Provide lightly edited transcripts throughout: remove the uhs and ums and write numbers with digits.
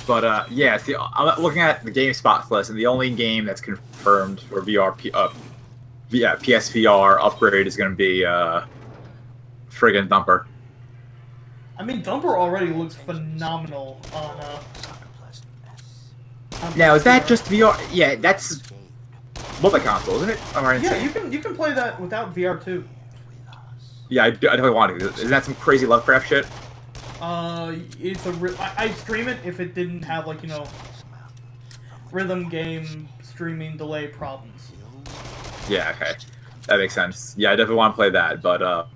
But yeah, see, I'm looking at the GameSpot list, and the only game that's confirmed for PSVR upgrade is going to be friggin' Thumper. I mean, Thumper already looks phenomenal on. Now, is that just VR? Yeah, that's multi-console, isn't it? Yeah, you can play that without VR too. Yeah, I definitely want to. Is that some crazy Lovecraft shit? It's I'd stream it if it didn't have, like, you know, rhythm game streaming delay problems. Yeah, okay. That makes sense. Yeah, I definitely want to play that, but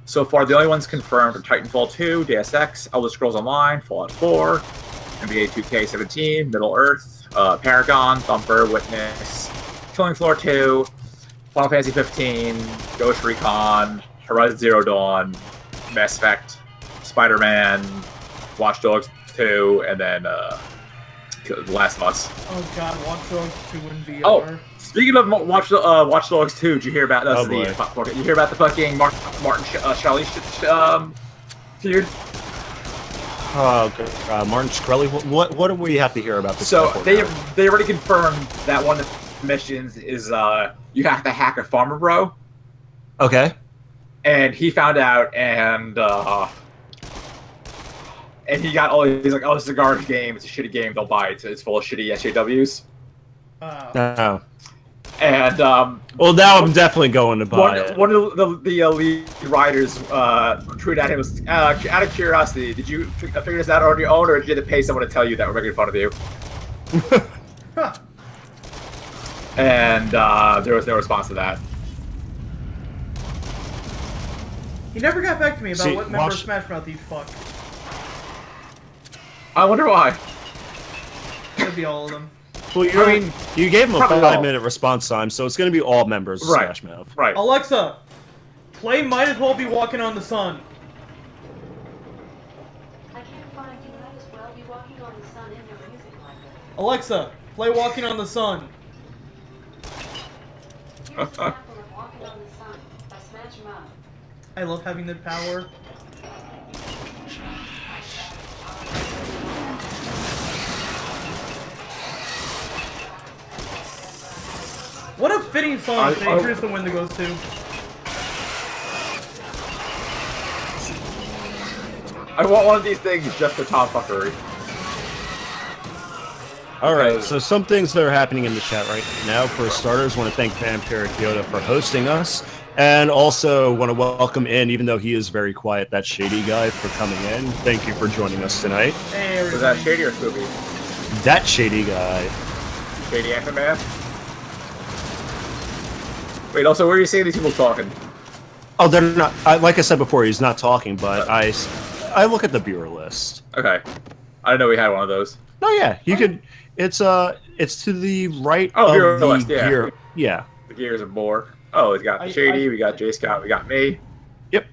so far the only ones confirmed are Titanfall 2, Deus Ex, Elder Scrolls Online, Fallout 4, NBA 2K17, Middle-earth, Paragon, Thumper, Witness, Killing Floor 2, Final Fantasy 15, Ghost Recon, Horizon Zero Dawn, Mass Effect, Spider-Man, Watch Dogs 2, and then The Last of Us. Oh god, Watch Dogs 2 in VR. Oh, speaking of Watch Dogs 2, did you hear about you hear about the fucking Martin Shkreli feud? Oh, Martin Shkreli. What do we have to hear about this? So they already confirmed that one of the missions is you have to hack a farmer bro. Okay. And he found out, and he got all. He's like, "Oh, this is a garbage game. It's a shitty game. Don't buy it. It's full of shitty SJWs." No. And well, now I'm definitely going to buy it. One of the lead writers tweeted at him was, out of curiosity, did you figure this out on your own, or did you have to pay someone to tell you that we're making fun of you? And there was no response to that. He never got back to me about what member of Smash Mouth he'd fuck. I wonder why. Could be all of them. Well, you gave him a 5-minute response time, so it's going to be all members of Smash Mouth. Right. Alexa, play Might As Well Be Walking on the Sun. I can't find You Might As Well Be Walking on the Sun in your music library. Alexa, play Walking on the Sun. Here's an example of Walking on the Sun by Smash Mouth. I love having the power. What a fitting song Dangerous the Wendigo's to. I want one of these things just for Tom fuckery. Alright, so some things that are happening in the chat right now. For starters, I want to thank Vampiric Yoda for hosting us. And also want to welcome in, even though he is very quiet, that Shady guy for coming in. Thank you for joining us tonight. Hey, was that Shady or Spooky? That Shady guy. Shady Aftermath? Wait, also, where are you seeing these people talking? Oh, they're not. Like I said before, he's not talking, but I look at the viewer list. Okay. I didn't know we had one of those. No, yeah, you could. It's to the right of the list, yeah. gear. Yeah. The gears of more. Oh, we got Shady, we got J Scott, we got me. Yep.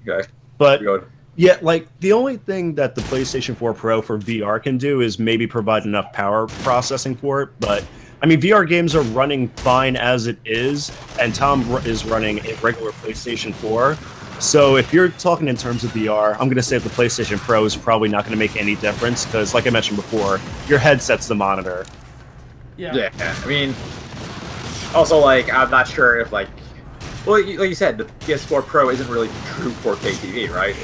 Okay. But good. Yeah, like the only thing that the PlayStation 4 Pro for VR can do is maybe provide enough power processing for it. But I mean, VR games are running fine as it is, and Tom is running a regular PlayStation 4. So if you're talking in terms of VR, I'm going to say the PlayStation Pro is probably not going to make any difference because, like I mentioned before, your headset's the monitor. Yeah. I mean, also, like, I'm not sure if, like you said, the PS4 Pro isn't really true 4K TV, right?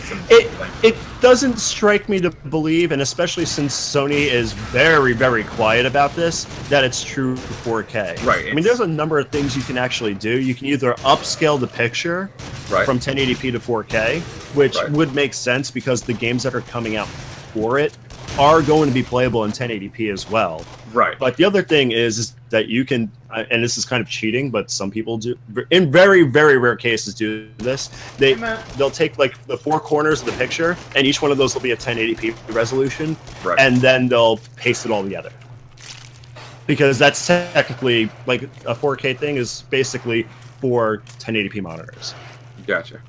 It doesn't strike me to believe, and especially since Sony is very, very quiet about this, that it's true 4K. Right. I mean, there's a number of things you can actually do. You can either upscale the picture from 1080p to 4K, which would make sense because the games that are coming out for it are going to be playable in 1080p as well. Right. But the other thing is that you can, and this is kind of cheating, but some people do, in very, very rare cases do this. They'll take like the four corners of the picture, and each one of those will be a 1080p resolution, and then they'll paste it all together. Because that's technically, like, a 4K thing is basically for 1080p monitors. Gotcha.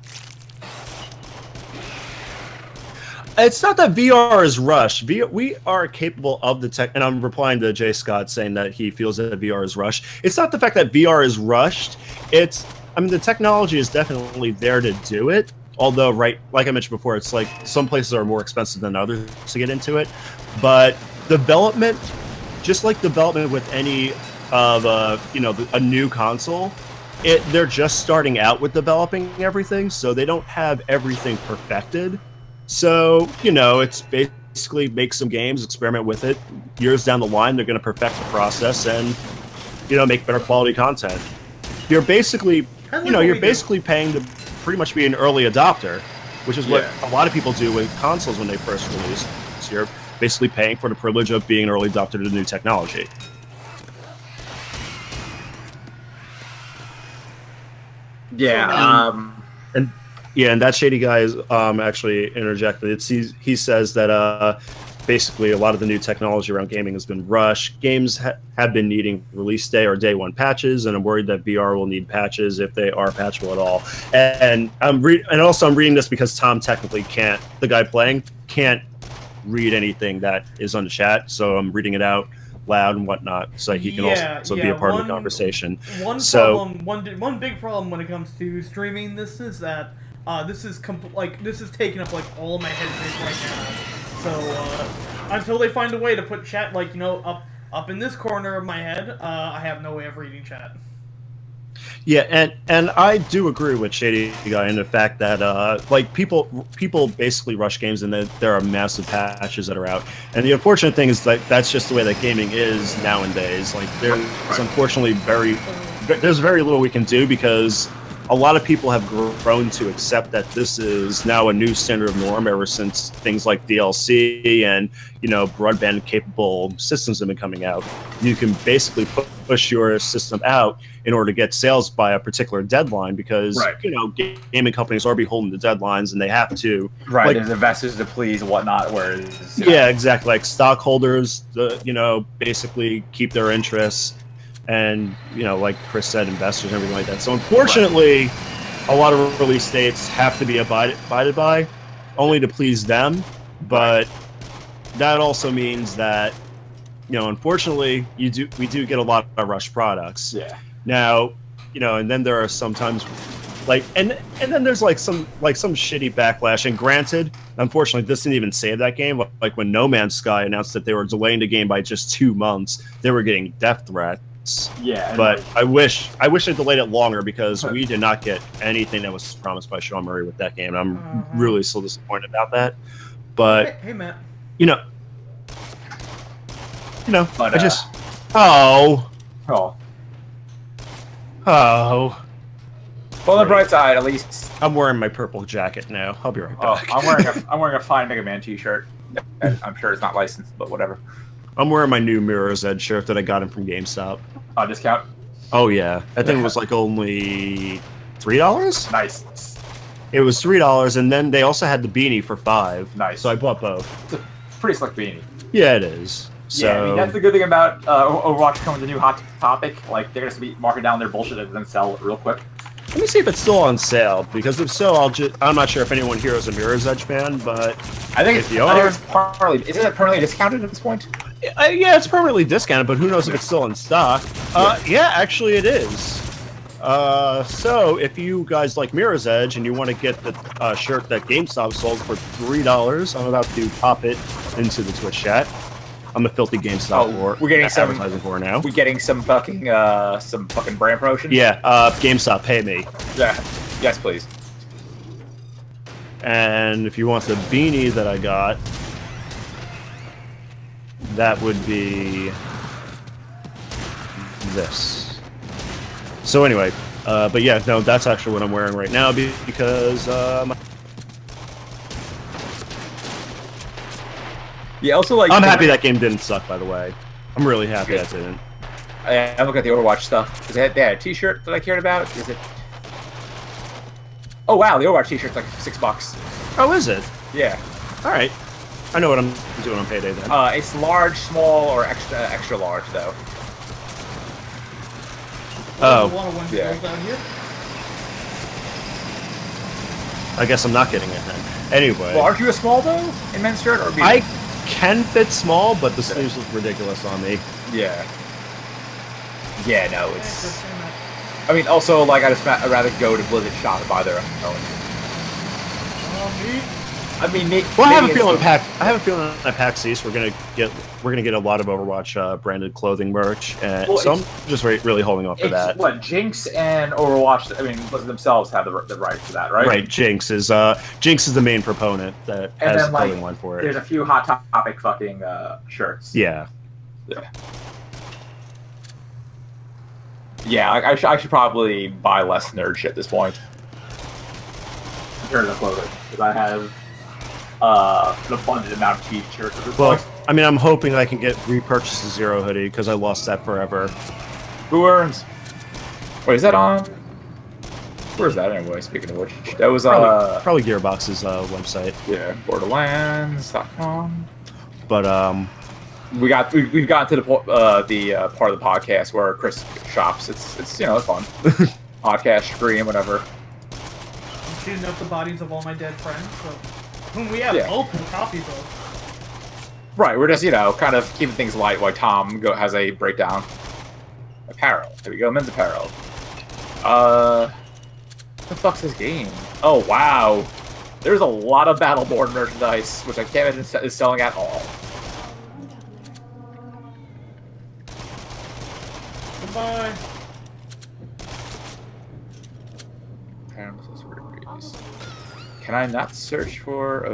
It's not that VR is rushed. We are capable of the tech, and I'm replying to Jay Scott saying that he feels that VR is rushed. It's not the fact that VR is rushed. I mean, the technology is definitely there to do it, Although, right, like I mentioned before, it's like some places are more expensive than others to get into it. But development, just like development with any of a new console, they're just starting out with developing everything, so they don't have everything perfected. So it's basically make some games, experiment with it. Years down the line, they're going to perfect the process and make better quality content. You're basically basically paying to pretty much be an early adopter, which is what a lot of people do with consoles when they first release. So you're basically paying for the privilege of being an early adopter to new technology. Yeah. And that shady guy is actually interjected. He says that basically a lot of the new technology around gaming has been rushed. Games have been needing release day or day one patches, and I'm worried that VR will need patches if they are patchable at all. And I'm reading this because Tom technically can't. The guy playing can't read anything that is on the chat, so I'm reading it out loud and whatnot, so he can also be a part of the conversation. One big problem when it comes to streaming this is that this is taking up like all of my headspace right now. So until they find a way to put chat up in this corner of my head, I have no way of reading chat. Yeah, and I do agree with Shady Guy in the fact that people basically rush games, and there are massive patches that are out. And the unfortunate thing is that that's just the way that gaming is nowadays. Like there's unfortunately there's very little we can do because a lot of people have grown to accept that this is now a new standard of norm ever since things like DLC and broadband capable systems have been coming out. You can basically push your system out in order to get sales by a particular deadline because gaming companies are beholden to deadlines and they have to there's investors to please and whatnot, whereas exactly, like stockholders basically keep their interests, and like Chris said, investors and everything like that. So unfortunately a lot of release dates have to be abided by only to please them, but that also means that unfortunately we do get a lot of rushed products. Now and then there are sometimes and then there's some shitty backlash. And granted, unfortunately, this didn't even save that game. Like when No Man's Sky announced that they were delaying the game by just 2 months, they were getting death threats. Yeah, but I wish they delayed it longer because we did not get anything that was promised by Sean Murray with that game. I'm really still disappointed about that. But hey Matt, I just Oh. Well, on the bright side, at least I'm wearing my purple jacket now. I'll be right back. I'm wearing a Fine Mega Man T-shirt. I'm sure it's not licensed, but whatever. I'm wearing my new Mirror's Edge shirt that I got him from GameStop. Discount? Oh yeah, I think it was like only $3. Nice. It was $3, and then they also had the beanie for $5. Nice. So I bought both. It's a pretty slick beanie. Yeah, it is. So, yeah, I mean, that's the good thing about Overwatch coming with a new hot topic. Like, they're going to be marking down their bullshit and then sell it real quick. Let me see if it's still on sale, because if so, I'm not sure if anyone here is a Mirror's Edge fan, but I think isn't it permanently discounted at this point? Yeah, it's permanently discounted, but who knows if it's still in stock. Yeah, actually it is. So if you guys like Mirror's Edge and you want to get the shirt that GameStop sold for $3, I'm about to pop it into the Twitch chat. I'm a filthy GameStop we're getting some advertising for now. We're getting some fucking brand promotion. Yeah, GameStop, pay me. Yeah, yes, please. And if you want the beanie that I got, that would be this. So anyway, but yeah, no, that's actually what I'm wearing right now because yeah, also like I'm happy that game didn't suck. By the way, I'm really happy that didn't. I look at the Overwatch stuff. They had a T-shirt that I cared about. Is it? Oh wow, the Overwatch T-shirt's like $6. Oh, is it? Yeah. All right. I know what I'm doing on payday then. It's large, small, or extra large though. Oh. Yeah. I guess I'm not getting it then. Anyway. Well, aren't you a small though in men's shirt or medium? I can fit small, but the sleeves look ridiculous on me. Yeah. Yeah, no, it's. I mean, also, like, I'd rather go to Blizzard shop and buy their own. me. I mean, well, I have a feeling at PAX East we're gonna get a lot of Overwatch branded clothing merch, and well, so I'm just really holding off for that. What Jinx and Overwatch? I mean, themselves have the right to that, right? Right, Jinx is the main proponent that has the clothing line for it. There's a few Hot Topic fucking shirts. Yeah. Yeah, I should probably buy less nerd shit at this point. In terms of clothing, because I have an abundant amount of t-shirts at this point. I mean, I'm hoping I can repurchase the Zero hoodie because I lost that forever. Who earns? Wait, is that on? Where's that anyway? Speaking of which, that was probably Gearbox's website. Yeah, Borderlands.com. But we've gotten to the part of the podcast where Chris shops. It's it's fun. Podcast, stream, whatever. I'm shooting up the bodies of all my dead friends, whom we have multiple copies of. Right, we're just kind of keeping things light while Tom has a breakdown. Apparel. There we go, men's apparel. What the fuck's this game? Oh wow, there's a lot of Battleborn merchandise, which I can't imagine is selling at all. Goodbye. Can I not search for?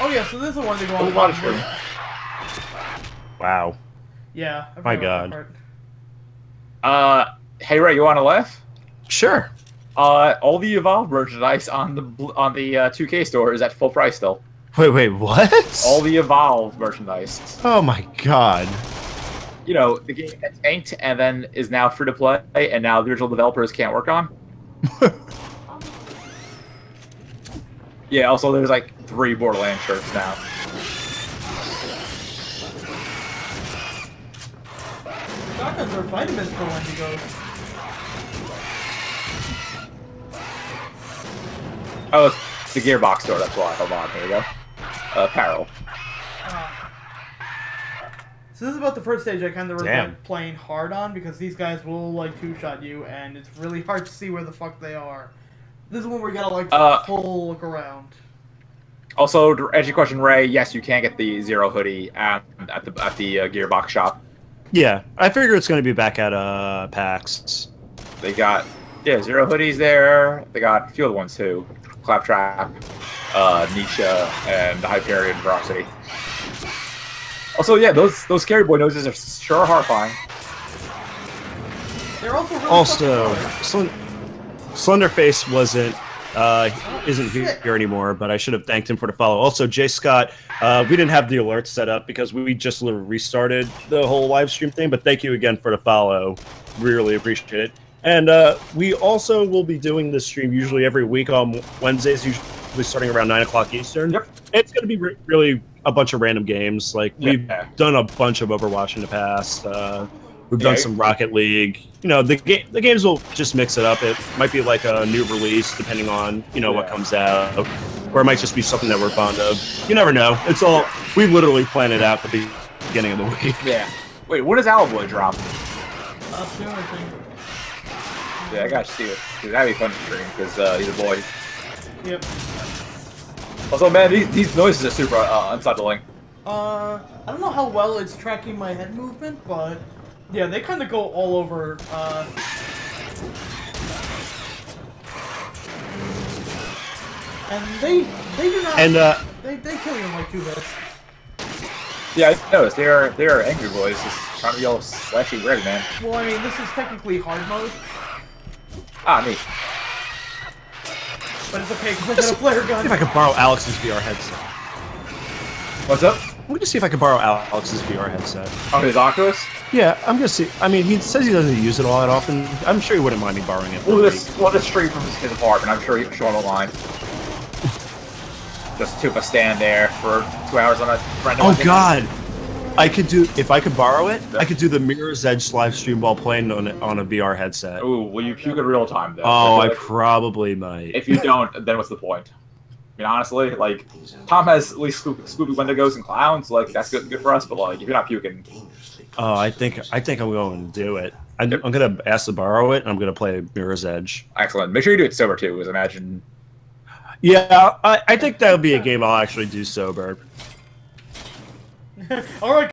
Oh yeah, so this is the one they go on. Wow. Yeah. My God. Hey Ray, you want to laugh? Sure. All the Evolve merchandise on the 2K store is at full price still. Wait, what? All the Evolve merchandise. Oh my God. The game got tanked and then is now free to play, and now the original developers can't work on. Yeah, also there's like 3 Borderlands shirts now. Shotguns are vitamins for Wendingo. Oh, it's the Gearbox store, that's why. Hold on, here we go. Apparel. So this is about the first stage I kind of regret playing hard on, because these guys will like two-shot you, and it's really hard to see where the fuck they are. This is when we gotta full look around. Also, to answer your question, Ray, yes, you can get the Zero hoodie at the Gearbox shop. Yeah, I figure it's going to be back at PAX. They got Zero hoodies there. They got a few other ones too. Claptrap, Nisha, and the Hyperion Velocity. Also, yeah, those scary boy noses are sure horrifying. They're also really Slenderface isn't here anymore, but I should have thanked him for the follow. Also, Jay Scott, we didn't have the alert set up because we just literally restarted the whole live stream thing, but thank you again for the follow. Really appreciate it. And we also will be doing this stream usually every week on Wednesdays, usually starting around 9 o'clock Eastern. Yep. It's going to be really a bunch of random games. Like, we've done a bunch of Overwatch in the past. We've done some Rocket League. The games will just mix it up. It might be like a new release, depending on what comes out, or it might just be something that we're fond of. You never know. It's all we literally plan it out at the beginning of the week. Yeah. Wait, when does Alloy drop? soon, I think. Yeah, I gotta see it. That'd be fun to stream because he's a boy. Yep. Also, man, these noises are super unsettling. I don't know how well it's tracking my head movement, but yeah, they kind of go all over. And they do not. And they kill you in like 2 hits. Yeah, I noticed they are angry boys, just trying to be all slashy red, man. Well, I mean, this is technically hard mode. Ah, neat. But it's okay because I got a flare gun. See if I can borrow Alex's VR headset. What's up? Let me just see if I can borrow Alex's VR headset. Oh, his Oculus? Yeah, I'm gonna see. I mean, he says he doesn't use it all that often. I'm sure he wouldn't mind me borrowing it. We'll just stream from his apartment. I'm sure he'll show him online. Just to stand there for 2 hours on a random. Oh God! I could do if I could borrow it. I could do the Mirror's Edge live stream while playing on a VR headset. Ooh, well you puke in real time though. Oh, I probably might. If you don't, then what's the point? I mean, honestly, like Tom has at least spoopy Wendigos and clowns. Like that's good for us. But like, if you're not puking, oh, I think I'm going to do it. I'm gonna ask to borrow it, and I'm gonna play Mirror's Edge. Excellent. Make sure you do it sober too, because imagine. Yeah, I think that would be a game I'll actually do sober. All right.